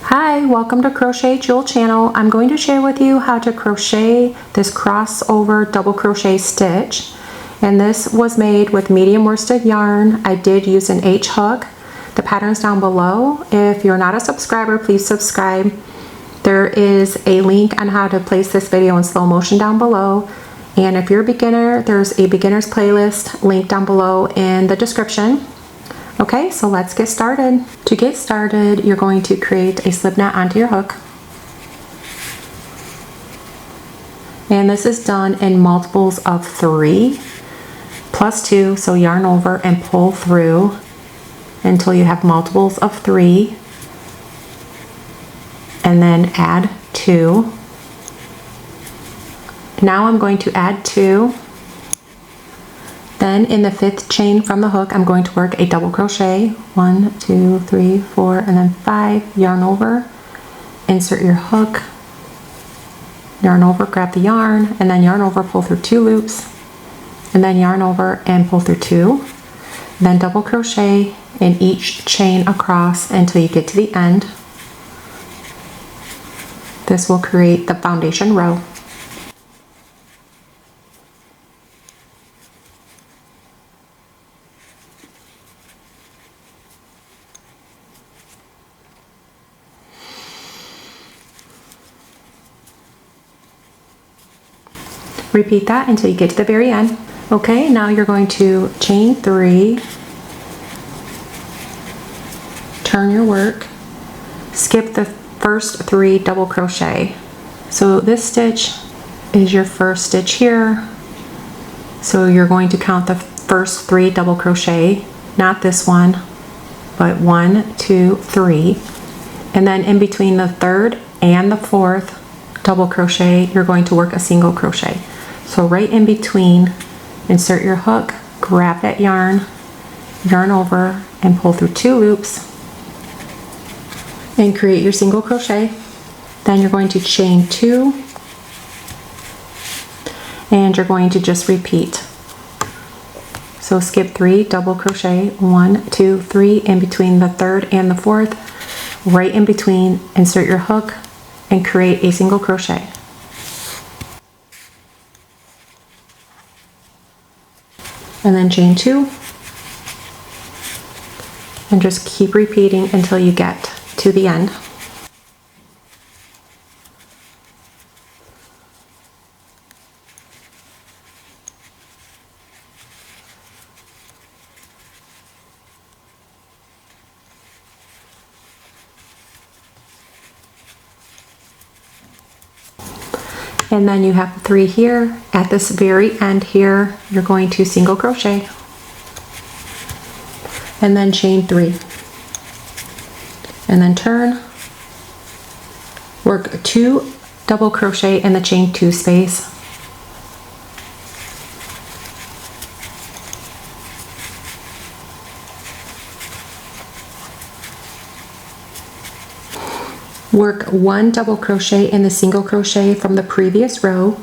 Hi, welcome to Crochet Jewel channel. I'm going to share with you how to crochet this crossover double crochet stitch. And this was made with medium worsted yarn. I did use an H hook. The pattern's down below. If you're not a subscriber, please subscribe. There is a link on how to place this video in slow motion down below. And if you're a beginner, there's a beginner's playlist link down below in the description. Okay, so let's get started. To get started, you're going to create a slip knot onto your hook. And this is done in multiples of 3 plus 2, so yarn over and pull through until you have multiples of 3. And then add 2. Now I'm going to add 2. Then in the 5th chain from the hook, I'm going to work a double crochet. 1, 2, 3, 4, and then 5. Yarn over, insert your hook, yarn over, grab the yarn, and then yarn over, pull through 2 loops, and then yarn over and pull through 2. Then double crochet in each chain across until you get to the end. This will create the foundation row. Repeat that until you get to the very end. Okay, now you're going to chain 3, turn your work, skip the first 3 double crochet. So this stitch is your first stitch here. So you're going to count the first 3 double crochet, not this one, but 1, 2, 3. And then in between the 3rd and the 4th double crochet, you're going to work a single crochet. So right in between, insert your hook, grab that yarn, yarn over, and pull through 2 loops, and create your single crochet. Then you're going to chain 2, and you're going to just repeat. So skip 3 double crochet, 1, 2, 3, in between the 3rd and the 4th, right in between, insert your hook, and create a single crochet. And then chain 2, and just keep repeating until you get to the end. And then you have 3 here. At this very end here, you're going to single crochet and then chain 3, and then turn, work 2 double crochet in the chain 2 space, work 1 double crochet in the single crochet from the previous row,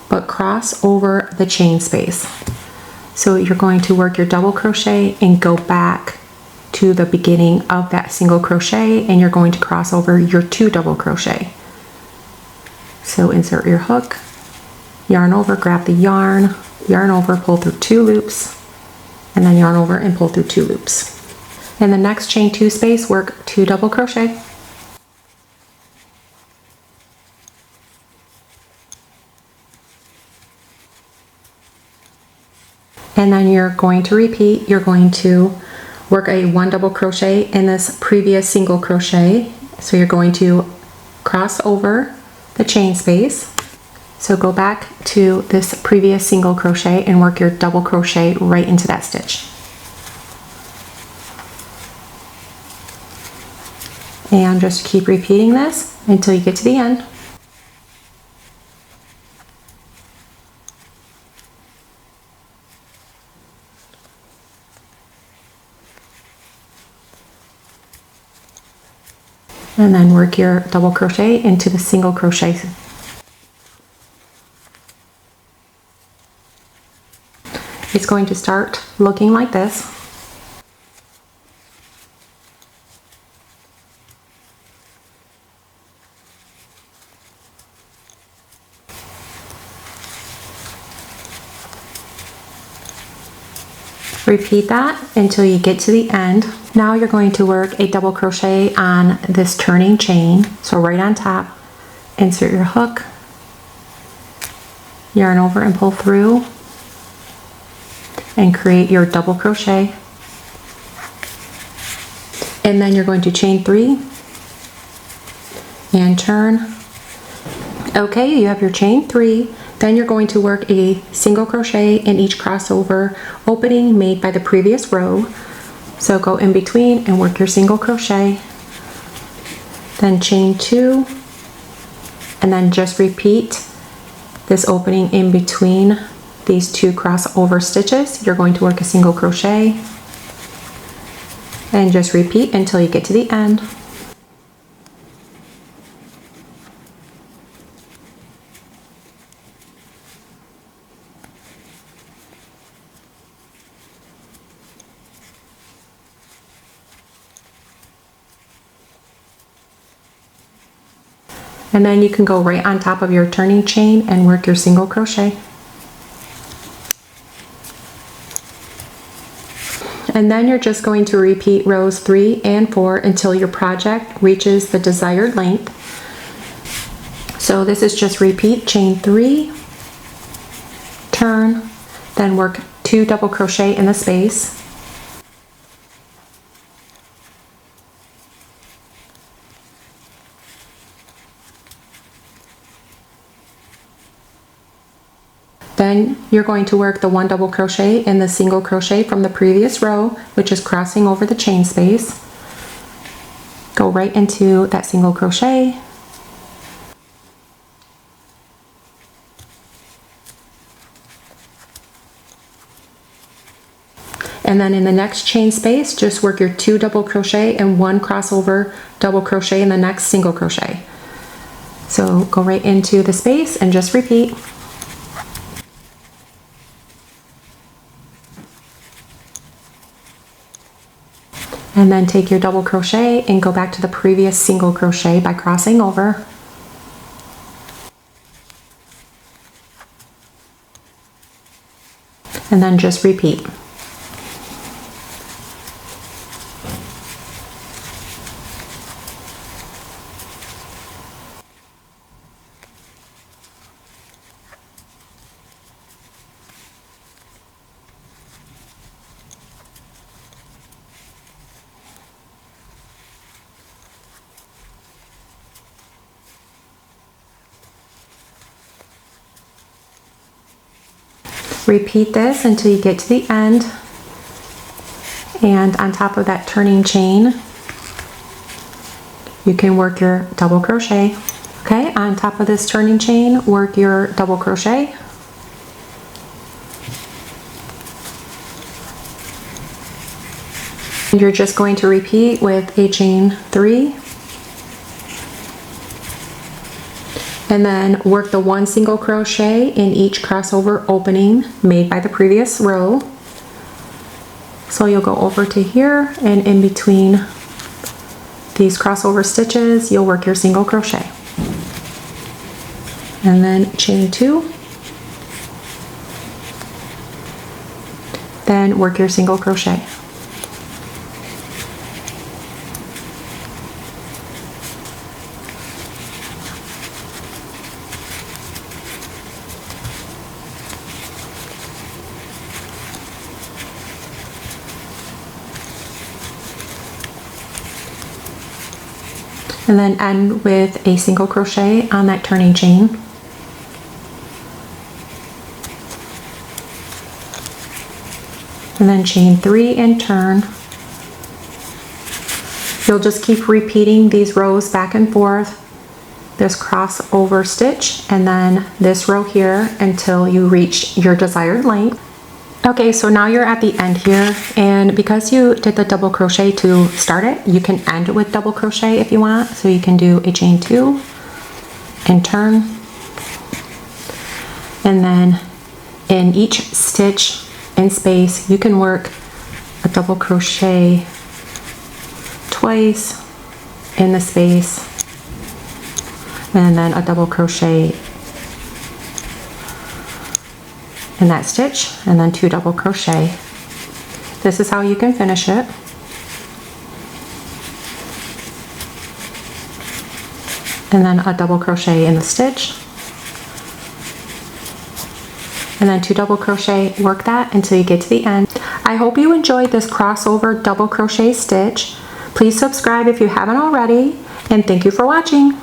but cross over the chain space. So you're going to work your double crochet and go back to the beginning of that single crochet, and you're going to cross over your 2 double crochet. So insert your hook, yarn over, grab the yarn, yarn over, pull through 2 loops, and then yarn over and pull through 2 loops. In the next chain 2 space, work 2 double crochet. And then you're going to repeat. You're going to work a 1 double crochet in this previous single crochet. So you're going to cross over the chain space. So go back to this previous single crochet and work your double crochet right into that stitch. And just keep repeating this until you get to the end. And then work your double crochet into the single crochet. It's going to start looking like this. Repeat that until you get to the end. Now you're going to work a double crochet on this turning chain. So right on top, insert your hook, yarn over and pull through, and create your double crochet. And then you're going to chain 3 and turn. Okay, you have your chain 3. Then you're going to work a single crochet in each crossover opening made by the previous row. So go in between and work your single crochet. Then chain 2, and then just repeat this opening in between these 2 crossover stitches. You're going to work a single crochet and just repeat until you get to the end. And then you can go right on top of your turning chain and work your single crochet. And then you're just going to repeat rows 3 and 4 until your project reaches the desired length. So this is just repeat chain 3, turn, then work 2 double crochet in the space. Then you're going to work the 1 double crochet in the single crochet from the previous row, which is crossing over the chain space. Go right into that single crochet. And then in the next chain space, just work your 2 double crochet and 1 crossover double crochet in the next single crochet. So go right into the space and just repeat. And then take your double crochet and go back to the previous single crochet by crossing over. And then just repeat. Repeat this until you get to the end, and on top of that turning chain you can work your double crochet. Okay, on top of this turning chain, work your double crochet. And you're just going to repeat with a chain 3. And then work the 1 single crochet in each crossover opening made by the previous row. So you'll go over to here, and in between these crossover stitches you'll work your single crochet. And then chain 2. Then work your single crochet. And then end with a single crochet on that turning chain. And then chain 3 and turn. You'll just keep repeating these rows back and forth, this crossover stitch, and then this row here until you reach your desired length. Okay, so now you're at the end here, and because you did the double crochet to start it, you can end with double crochet if you want. So you can do a chain 2 and turn, and then in each stitch in space you can work a double crochet twice in the space, and then a double crochet in that stitch, and then 2 double crochet. This is how you can finish it. And then a double crochet in the stitch. And then 2 double crochet, work that until you get to the end. I hope you enjoyed this crossover double crochet stitch. Please subscribe if you haven't already, and thank you for watching.